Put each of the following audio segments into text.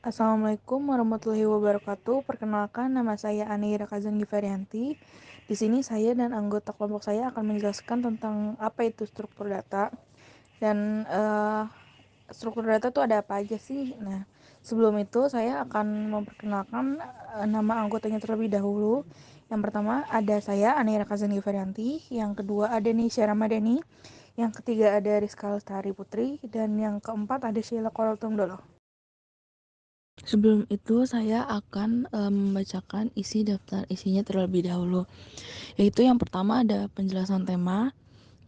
Assalamualaikum warahmatullahi wabarakatuh. Perkenalkan, nama saya Anira Kazan Gifarianti. Di sini saya dan anggota kelompok saya akan menjelaskan tentang apa itu struktur data dan struktur data itu ada apa aja sih. Nah, sebelum itu saya akan memperkenalkan nama anggotanya terlebih dahulu. Yang pertama ada saya Anira Kazan Gifarianti, yang kedua ada Nisha Ramadhani, yang ketiga ada Rizka Lestari Putri, dan yang keempat ada Sheila Kolotungdolo. Sebelum itu saya akan membacakan isi daftar isinya terlebih dahulu. Yaitu yang pertama ada penjelasan tema,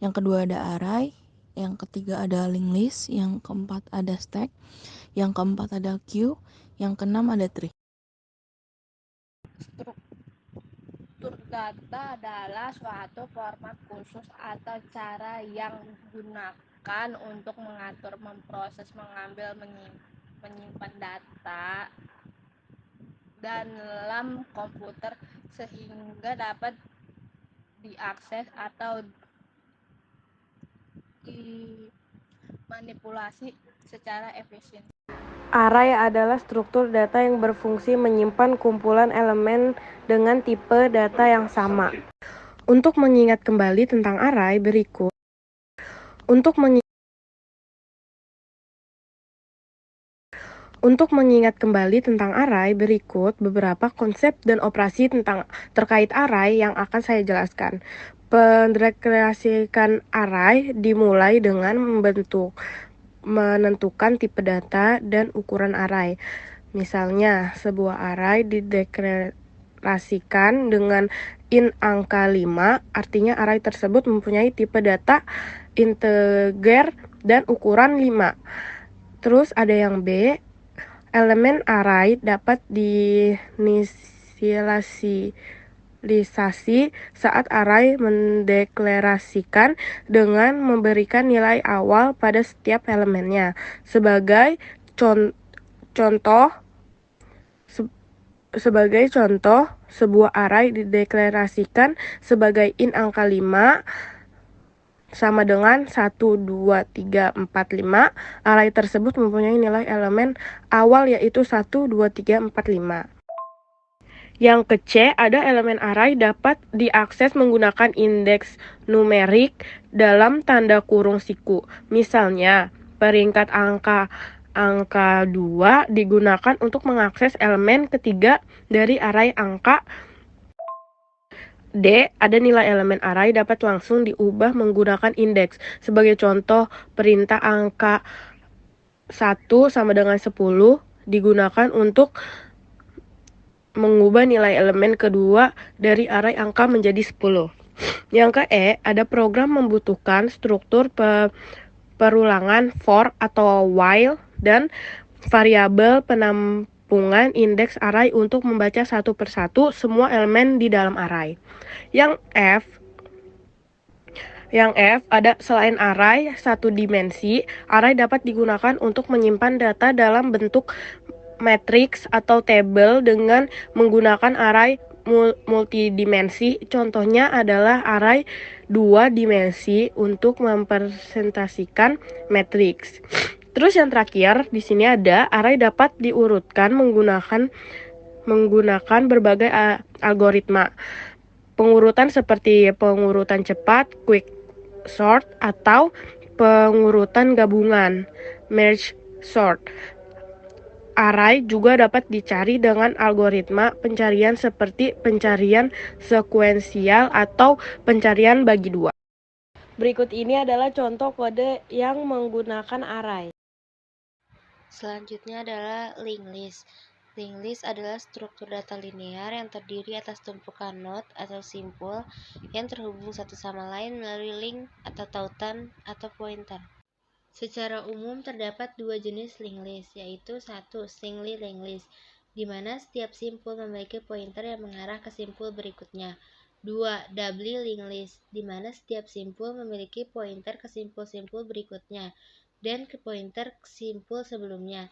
yang kedua ada array, yang ketiga ada linked list, yang keempat ada stack, yang keempat ada queue, yang keenam ada tree. Struktur data adalah suatu format khusus atau cara yang digunakan untuk mengatur, memproses, mengambil, menyimpan data dalam komputer sehingga dapat diakses atau dimanipulasi secara efisien. Array adalah struktur data yang berfungsi menyimpan kumpulan elemen dengan tipe data yang sama. Untuk mengingat kembali tentang array berikut beberapa konsep dan operasi terkait array yang akan saya jelaskan. Pendeklarasikan array dimulai dengan menentukan tipe data dan ukuran array. Misalnya, sebuah array dideklarasikan dengan int angka 5, artinya array tersebut mempunyai tipe data integer dan ukuran 5. Terus ada yang B, elemen array dapat diinisialisasi saat array mendeklarasikan dengan memberikan nilai awal pada setiap elemennya. Sebagai contoh, sebuah array dideklarasikan sebagai int angka 5 sama dengan 1, 2, 3, 4, 5. Array tersebut mempunyai nilai elemen awal yaitu 1, 2, 3, 4, 5. Yang ke C, ada elemen array dapat diakses menggunakan indeks numerik dalam tanda kurung siku. Misalnya, peringkat angka 2 digunakan untuk mengakses elemen ketiga dari array angka. D, ada nilai elemen array dapat langsung diubah menggunakan indeks. Sebagai contoh, perintah angka 1 sama dengan 10 digunakan untuk mengubah nilai elemen kedua dari array angka menjadi 10. Yang ke E, ada program membutuhkan struktur perulangan for atau while dan variabel penampungan indeks array untuk membaca satu persatu semua elemen di dalam array. Yang F ada selain array satu dimensi, array dapat digunakan untuk menyimpan data dalam bentuk matriks atau tabel dengan menggunakan array multidimensi. Contohnya adalah array 2 dimensi untuk mempresentasikan matriks. Terus yang terakhir di sini ada array dapat diurutkan menggunakan berbagai algoritma pengurutan seperti pengurutan cepat, quick sort, atau pengurutan gabungan, merge sort. Array juga dapat dicari dengan algoritma pencarian seperti pencarian sekuensial atau pencarian bagi dua. Berikut ini adalah contoh kode yang menggunakan array. Selanjutnya adalah linked list. Linked list adalah struktur data linear yang terdiri atas tumpukan node atau simpul yang terhubung satu sama lain melalui link atau tautan atau pointer. Secara umum terdapat dua jenis linked list, yaitu satu, singly linked list, di mana setiap simpul memiliki pointer yang mengarah ke simpul berikutnya. Dua, doubly linked list, di mana setiap simpul memiliki pointer ke simpul-simpul berikutnya dan ke pointer ke simpul sebelumnya.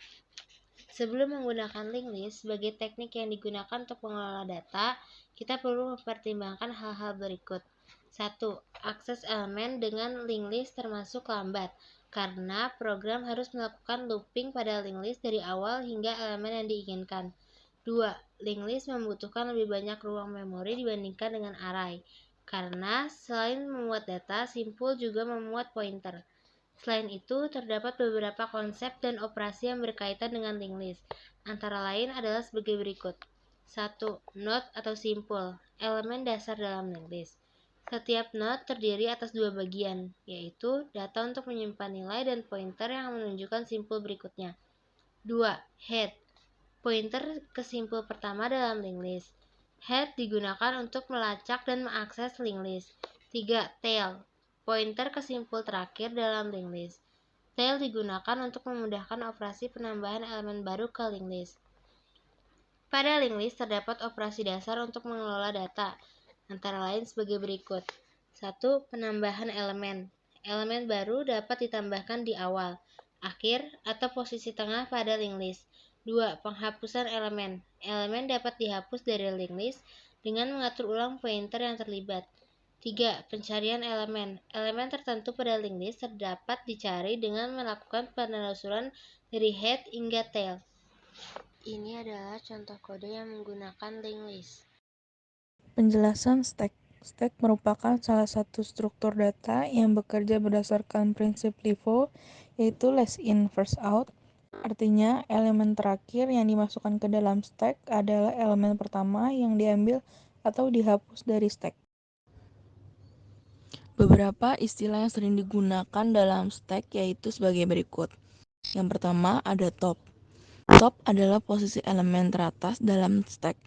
Sebelum menggunakan linked list sebagai teknik yang digunakan untuk mengelola data, kita perlu mempertimbangkan hal-hal berikut. 1. Akses elemen dengan linked list termasuk lambat. karena program harus melakukan looping pada linked list dari awal hingga elemen yang diinginkan. 2. Linked list membutuhkan lebih banyak ruang memori dibandingkan dengan array, karena selain memuat data, simpul juga memuat pointer. Selain itu, terdapat beberapa konsep dan operasi yang berkaitan dengan linked list. Antara lain adalah sebagai berikut. 1. Node atau simpul, elemen dasar dalam linked list. Setiap node terdiri atas dua bagian, yaitu data untuk menyimpan nilai dan pointer yang menunjukkan simpul berikutnya. 2. Head, pointer ke simpul pertama dalam linked list. Head digunakan untuk melacak dan mengakses linked list. 3. Tail, pointer ke simpul terakhir dalam linked list. Tail digunakan untuk memudahkan operasi penambahan elemen baru ke linked list. Pada linked list terdapat operasi dasar untuk mengelola data, antara lain sebagai berikut. 1. Penambahan elemen. Elemen baru dapat ditambahkan di awal, akhir, atau posisi tengah pada linked list. 2. Penghapusan elemen. Elemen dapat dihapus dari linked list dengan mengatur ulang pointer yang terlibat. 3. Pencarian elemen. Elemen tertentu pada linked list terdapat dicari dengan melakukan penelusuran dari head hingga tail. Ini adalah contoh kode yang menggunakan linked list. Penjelasan stack. Stack merupakan salah satu struktur data yang bekerja berdasarkan prinsip LIFO, yaitu last in first out. Artinya, elemen terakhir yang dimasukkan ke dalam stack adalah elemen pertama yang diambil atau dihapus dari stack. Beberapa istilah yang sering digunakan dalam stack yaitu sebagai berikut. Yang pertama ada top. Top adalah posisi elemen teratas dalam stack.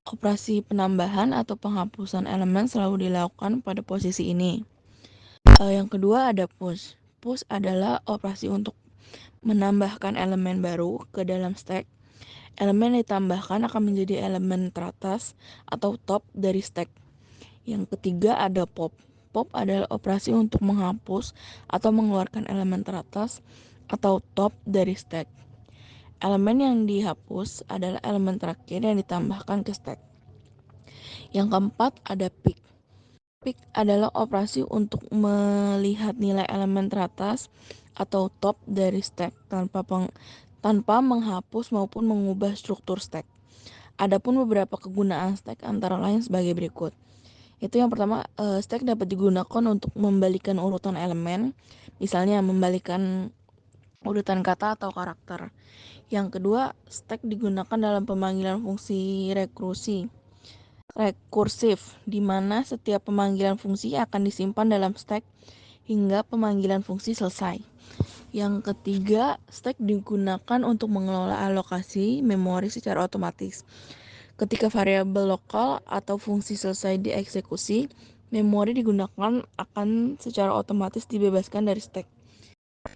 Operasi penambahan atau penghapusan elemen selalu dilakukan pada posisi ini. Yang kedua ada push. Push adalah operasi untuk menambahkan elemen baru ke dalam stack. Elemen yang ditambahkan akan menjadi elemen teratas atau top dari stack. Yang ketiga ada pop. Pop adalah operasi untuk menghapus atau mengeluarkan elemen teratas atau top dari stack. Elemen yang dihapus adalah elemen terakhir yang ditambahkan ke stack. Yang keempat ada pick. Pick adalah operasi untuk melihat nilai elemen teratas atau top dari stack tanpa menghapus maupun mengubah struktur stack. Adapun beberapa kegunaan stack antara lain sebagai berikut. Itu yang pertama, stack dapat digunakan untuk membalikan urutan elemen, misalnya membalikan urutan kata atau karakter. Yang kedua, stack digunakan dalam pemanggilan fungsi rekursif, di mana setiap pemanggilan fungsi akan disimpan dalam stack hingga pemanggilan fungsi selesai. Yang ketiga, stack digunakan untuk mengelola alokasi memori secara otomatis. Ketika variabel lokal atau fungsi selesai dieksekusi, memori digunakan akan secara otomatis dibebaskan dari stack.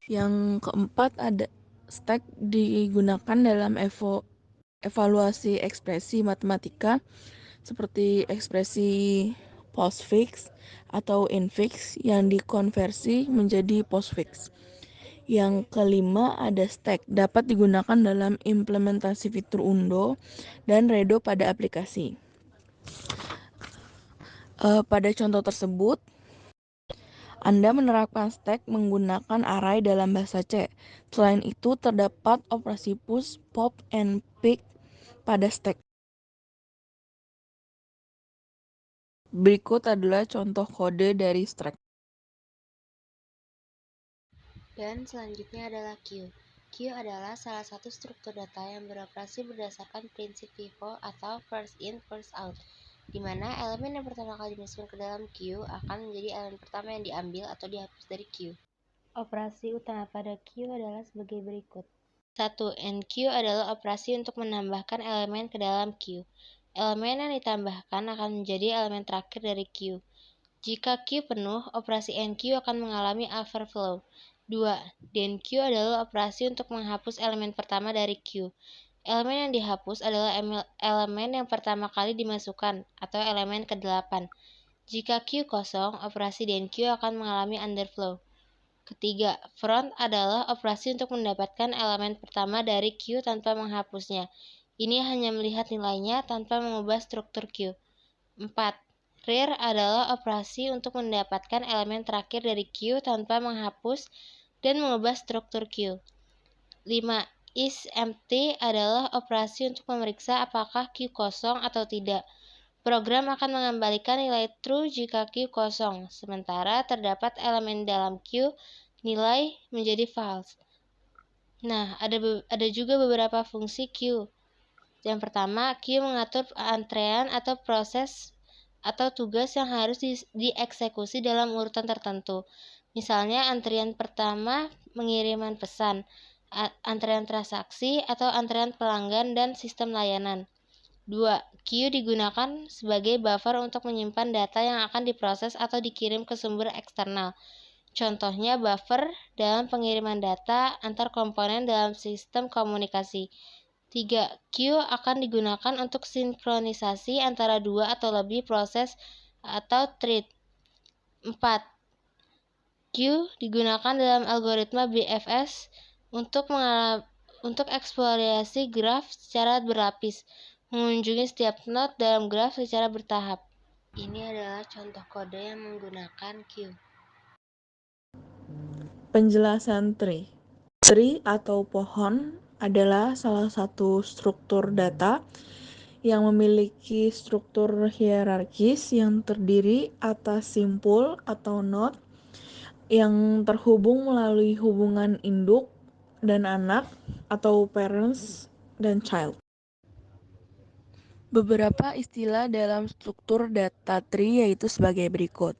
Yang keempat ada stack digunakan dalam evaluasi ekspresi matematika seperti ekspresi postfix atau infix yang dikonversi menjadi postfix. Yang kelima ada stack, dapat digunakan dalam implementasi fitur undo dan redo pada aplikasi. Pada contoh tersebut, Anda menerapkan stack menggunakan array dalam bahasa C. Selain itu, terdapat operasi push, pop, and pick pada stack. Berikut adalah contoh kode dari stack. Dan selanjutnya adalah queue. Queue adalah salah satu struktur data yang beroperasi berdasarkan prinsip FIFO atau first in, first out, di mana elemen yang pertama kali dimasukkan ke dalam queue akan menjadi elemen pertama yang diambil atau dihapus dari queue. Operasi utama pada queue adalah sebagai berikut. 1. Enqueue adalah operasi untuk menambahkan elemen ke dalam queue. Elemen yang ditambahkan akan menjadi elemen terakhir dari queue. Jika queue penuh, operasi enqueue akan mengalami overflow. 2. Denqueue adalah operasi untuk menghapus elemen pertama dari queue. Elemen yang dihapus adalah elemen yang pertama kali dimasukkan, atau elemen ke-8. Jika queue kosong, operasi denqueue akan mengalami underflow. Ketiga, front adalah operasi untuk mendapatkan elemen pertama dari queue tanpa menghapusnya. Ini hanya melihat nilainya tanpa mengubah struktur queue. 4. Rear adalah operasi untuk mendapatkan elemen terakhir dari queue tanpa menghapus dan mengubah struktur Q. 5. Is empty adalah operasi untuk memeriksa apakah Q kosong atau tidak. Program akan mengembalikan nilai true jika Q kosong, sementara terdapat elemen dalam Q, nilai menjadi false. Nah, ada juga beberapa fungsi Q. Yang pertama, Q mengatur antrean atau proses atau tugas yang harus dieksekusi dalam urutan tertentu. Misalnya, antrian pertama pengiriman pesan, antrean transaksi, atau antrean pelanggan dan sistem layanan. 2. Q digunakan sebagai buffer untuk menyimpan data yang akan diproses atau dikirim ke sumber eksternal. Contohnya buffer dalam pengiriman data antar komponen dalam sistem komunikasi. 3. Q akan digunakan untuk sinkronisasi antara dua atau lebih proses atau thread. 4. Q digunakan dalam algoritma BFS untuk eksplorasi graf secara berlapis, mengunjungi setiap node dalam graf secara bertahap. Ini adalah contoh kode yang menggunakan Q. Penjelasan tree. Tree atau pohon adalah salah satu struktur data yang memiliki struktur hierarkis yang terdiri atas simpul atau node yang terhubung melalui hubungan induk dan anak atau parents dan child. Beberapa istilah dalam struktur data tree yaitu sebagai berikut.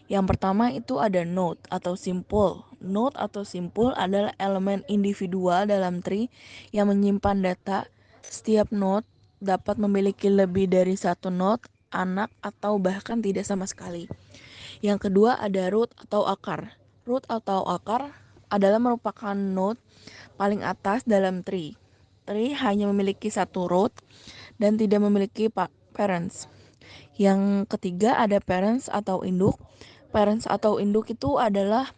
Yang pertama itu ada node atau simpul. Node atau simpul adalah elemen individual dalam tree yang menyimpan data. Setiap node dapat memiliki lebih dari satu node, anak, atau bahkan tidak sama sekali. Yang kedua ada root atau akar. Root atau akar adalah merupakan node paling atas dalam tree. Tree hanya memiliki satu root dan tidak memiliki parents. Yang ketiga ada parents atau induk. Parents atau induk itu adalah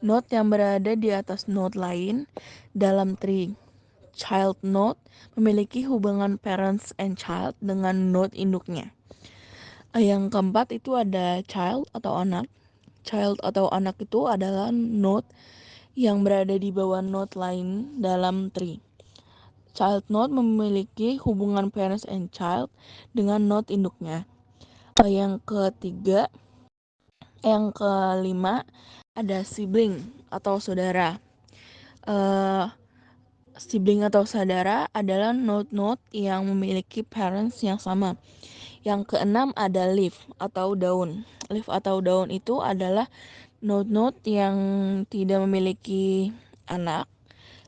node yang berada di atas node lain dalam tree. Child node memiliki hubungan parents and child dengan node induknya. Yang keempat itu ada child atau anak. Child atau anak itu adalah node yang berada di bawah node lain dalam tree. Child node memiliki hubungan parents and child dengan node induknya. Yang kelima ada sibling atau saudara. Sibling atau saudara adalah node-node yang memiliki parents yang sama. Yang keenam ada leaf atau daun. Leaf atau daun itu adalah node-node yang tidak memiliki anak.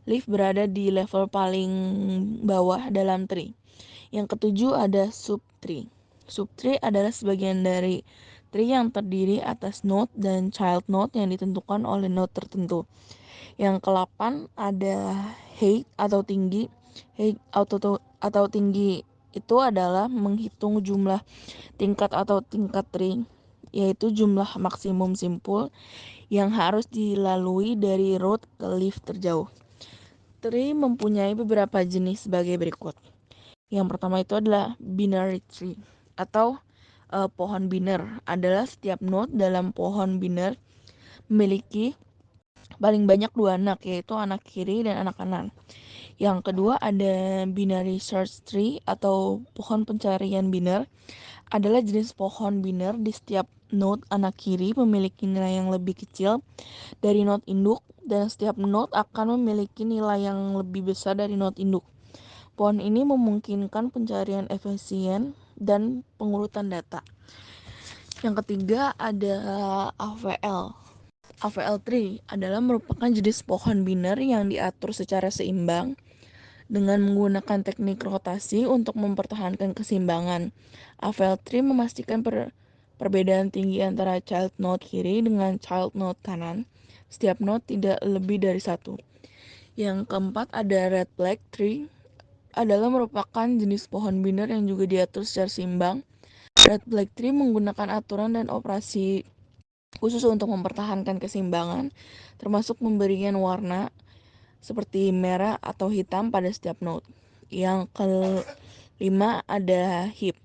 Leaf berada di level paling bawah dalam tree. Yang ketujuh ada subtree. Subtree adalah sebagian dari tree yang terdiri atas node dan child node yang ditentukan oleh node tertentu. Yang ke-8 ada height atau tinggi. Height atau tinggi itu adalah menghitung jumlah tingkat atau tingkat tree, yaitu jumlah maksimum simpul yang harus dilalui dari root ke leaf terjauh. Tree mempunyai beberapa jenis sebagai berikut. Yang pertama itu adalah binary tree atau pohon biner. Adalah setiap node dalam pohon biner memiliki paling banyak dua anak, yaitu anak kiri dan anak kanan. Yang kedua ada binary search tree atau pohon pencarian biner. Adalah jenis pohon biner di setiap node anak kiri memiliki nilai yang lebih kecil dari node induk dan setiap node akan memiliki nilai yang lebih besar dari node induk. Pohon ini memungkinkan pencarian efisien dan pengurutan data. Yang ketiga ada AVL. AVL tree adalah merupakan jenis pohon biner yang diatur secara seimbang dengan menggunakan teknik rotasi untuk mempertahankan keseimbangan. AVL tree memastikan perbedaan tinggi antara child node kiri dengan child node kanan. Setiap node tidak lebih dari satu. Yang keempat ada red black tree. Adalah merupakan jenis pohon biner yang juga diatur secara seimbang. Red black tree menggunakan aturan dan operasi khusus untuk mempertahankan keseimbangan, termasuk pemberian warna seperti merah atau hitam pada setiap node. Yang kelima ada hip.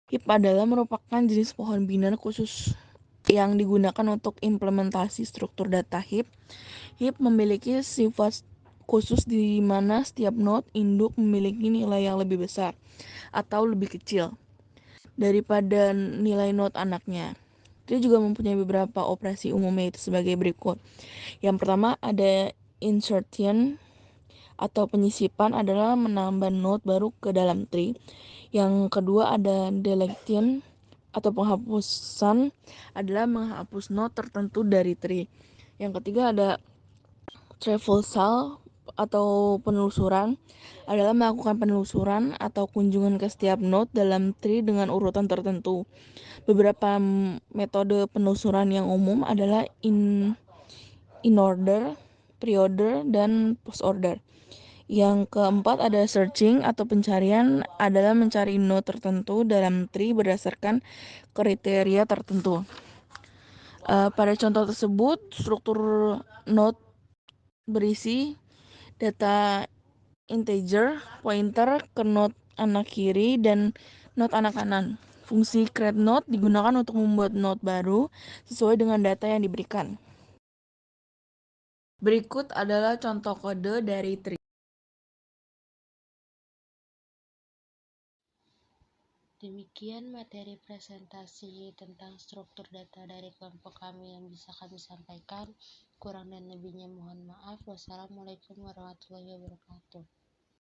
Hip adalah merupakan jenis pohon biner khusus yang digunakan untuk implementasi struktur data heap. Heap memiliki sifat khusus di mana setiap node induk memiliki nilai yang lebih besar atau lebih kecil daripada nilai node anaknya. Dia juga mempunyai beberapa operasi umumnya itu sebagai berikut. Yang pertama ada insertion atau penyisipan adalah menambah node baru ke dalam tree. Yang kedua ada deletion atau penghapusan adalah menghapus node tertentu dari tree. Yang ketiga ada traversal atau penelusuran adalah melakukan penelusuran atau kunjungan ke setiap node dalam tree dengan urutan tertentu. Beberapa metode penelusuran yang umum adalah in order, pre-order, dan post-order. Yang keempat ada searching atau pencarian adalah mencari node tertentu dalam tree berdasarkan kriteria tertentu. Pada contoh tersebut, struktur node berisi data integer, pointer ke node anak kiri dan node anak kanan. Fungsi create node digunakan untuk membuat node baru sesuai dengan data yang diberikan. Berikut adalah contoh kode dari tree. Demikian materi presentasi tentang struktur data dari kelompok kami yang bisa kami sampaikan. Kurang dan lebihnya mohon maaf. Wassalamualaikum warahmatullahi wabarakatuh.